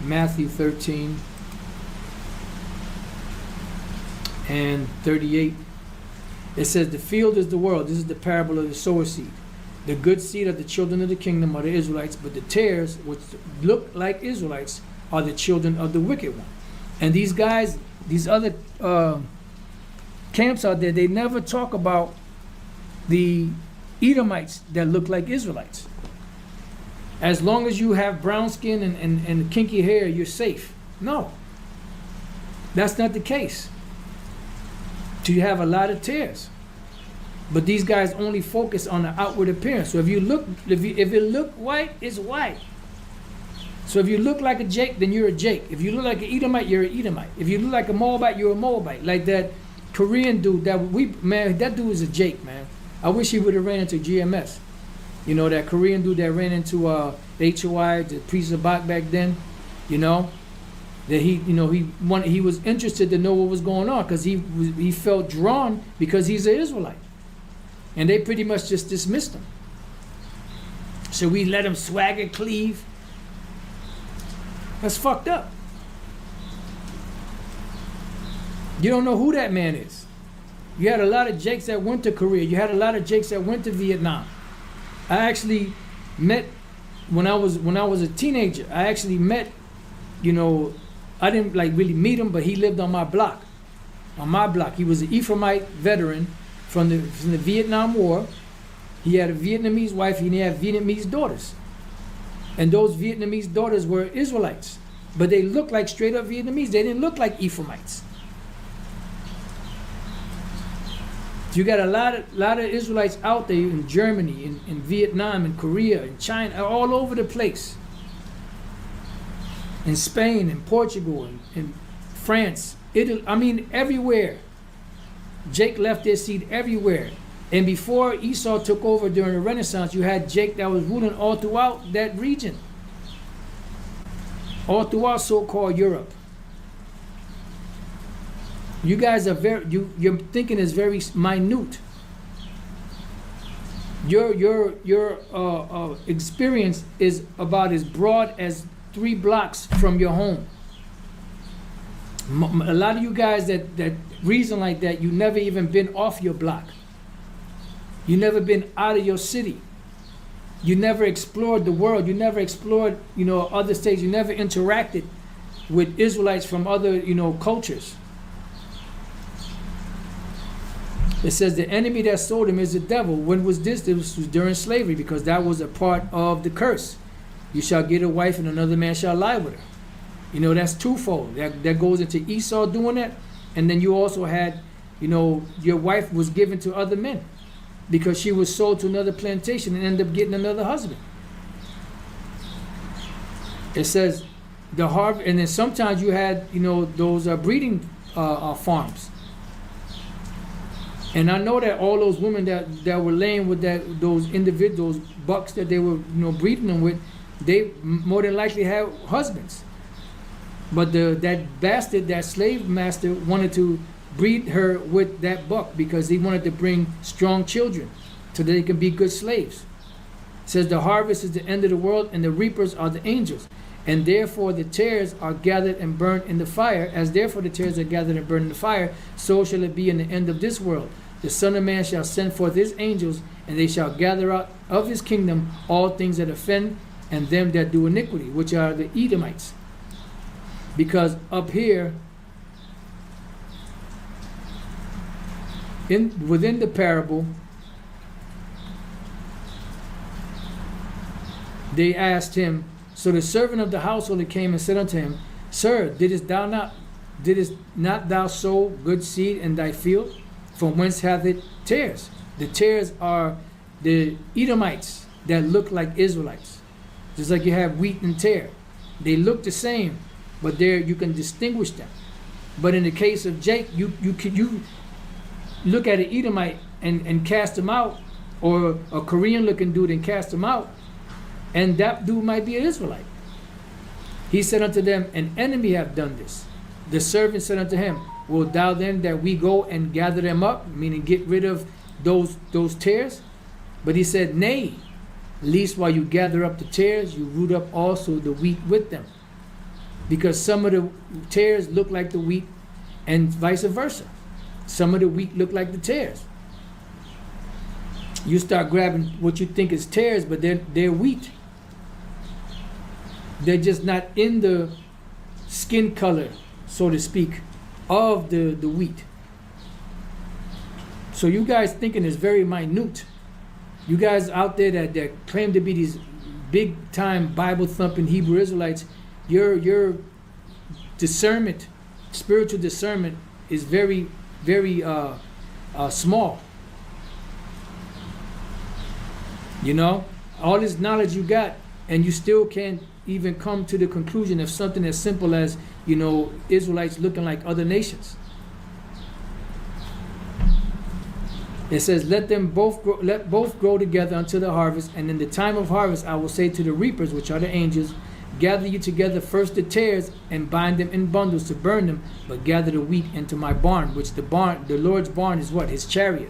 Matthew 13 and 38. It says, the field is the world. This is the parable of the sower seed. The good seed of the children of the kingdom are the Israelites, but the tares, which look like Israelites, are the children of the wicked one. And these guys, these other camps out there, they never talk about the Edomites that look like Israelites. As long as you have brown skin and kinky hair, you're safe. No, that's not the case. You have a lot of tares, but these guys only focus on the outward appearance. So if you look, if it look white, it's white. So if you look like a Jake, then you're a Jake. If you look like an Edomite, you're an Edomite. If you look like a Moabite, you're a Moabite. Like that Korean dude that dude is a Jake, man. I wish he would have ran into GMS. You know, that Korean dude that ran into HOI, the priest of Bach back then, you know, that he was interested to know what was going on because he felt drawn because he's an Israelite. And they pretty much just dismissed him. So we let him swagger cleave. That's fucked up. You don't know who that man is. You had a lot of Jakes that went to Korea. You had a lot of Jakes that went to Vietnam. I actually met, when I was a teenager, I actually met, you know, I didn't like really meet him, but he lived on my block. On my block. He was an Ephraimite veteran from the Vietnam War. He had a Vietnamese wife and he had Vietnamese daughters. And those Vietnamese daughters were Israelites. But they looked like straight up Vietnamese. They didn't look like Ephraimites. You got a lot of Israelites out there in Germany, in Vietnam, in Korea, in China, all over the place. In Spain, in Portugal, in France, Italy, I mean everywhere. Jake left their seed everywhere. And before Esau took over during the Renaissance, you had Jake that was ruling all throughout that region. All throughout so-called Europe. You guys are your thinking is very minute. Your experience is about as broad as 3 blocks from your home. A lot of you guys that reason like that, you never even been off your block. You never been out of your city. You never explored the world. You never explored, you know, other states. You never interacted with Israelites from other, you know, cultures. It says the enemy that sold him is the devil. When was this? This was during slavery, because that was a part of the curse. You shall get a wife and another man shall lie with her. You know, that's twofold. That goes into Esau doing that. And then you also had, you know, your wife was given to other men because she was sold to another plantation and ended up getting another husband. It says the harvest, and then sometimes you had, you know, those breeding farms. And I know that all those women that were laying with those individuals, bucks that they were, you know, breeding them with, they more than likely had husbands. But that bastard, that slave master, wanted to breed her with that buck because he wanted to bring strong children so that they can be good slaves. It says the harvest is the end of the world and the reapers are the angels. And therefore the tares are gathered and burnt in the fire. As therefore the tares are gathered and burned in the fire, so shall it be in the end of this world. The Son of Man shall send forth his angels, and they shall gather out of his kingdom all things that offend and them that do iniquity, which are the Edomites. Because up here, within the parable, they asked him, so the servant of the household came and said unto him, Sir, didst not thou sow good seed in thy field? From whence hath it tares? The tares are the Edomites that look like Israelites. Just like you have wheat and tare. They look the same, but there you can distinguish them. But in the case of Jake, you look at an Edomite and cast him out, or a Korean looking dude and cast him out, and that dude might be an Israelite. He said unto them, an enemy hath done this. The servant said unto him, Wilt thou then that we go and gather them up, meaning get rid of those tares? But he said, Nay, lest while you gather up the tares, you root up also the wheat with them. because some of the tares look like the wheat and vice versa. Some of the wheat look like the tares. You start grabbing what you think is tares, but they're wheat. They're just not in the skin color, so to speak, of the wheat. So you guys thinking it's very minute. You guys out there that claim to be these big time Bible thumping Hebrew Israelites, your discernment, spiritual discernment, is very, very small. You know, all this knowledge you got, and you still can't even come to the conclusion of something as simple as, you know, Israelites looking like other nations. It says, let both grow together until the harvest, and in the time of harvest I will say to the reapers, which are the angels, gather you together first the tares and bind them in bundles to burn them, but gather the wheat into my barn, which the Lord's barn is what? His chariot.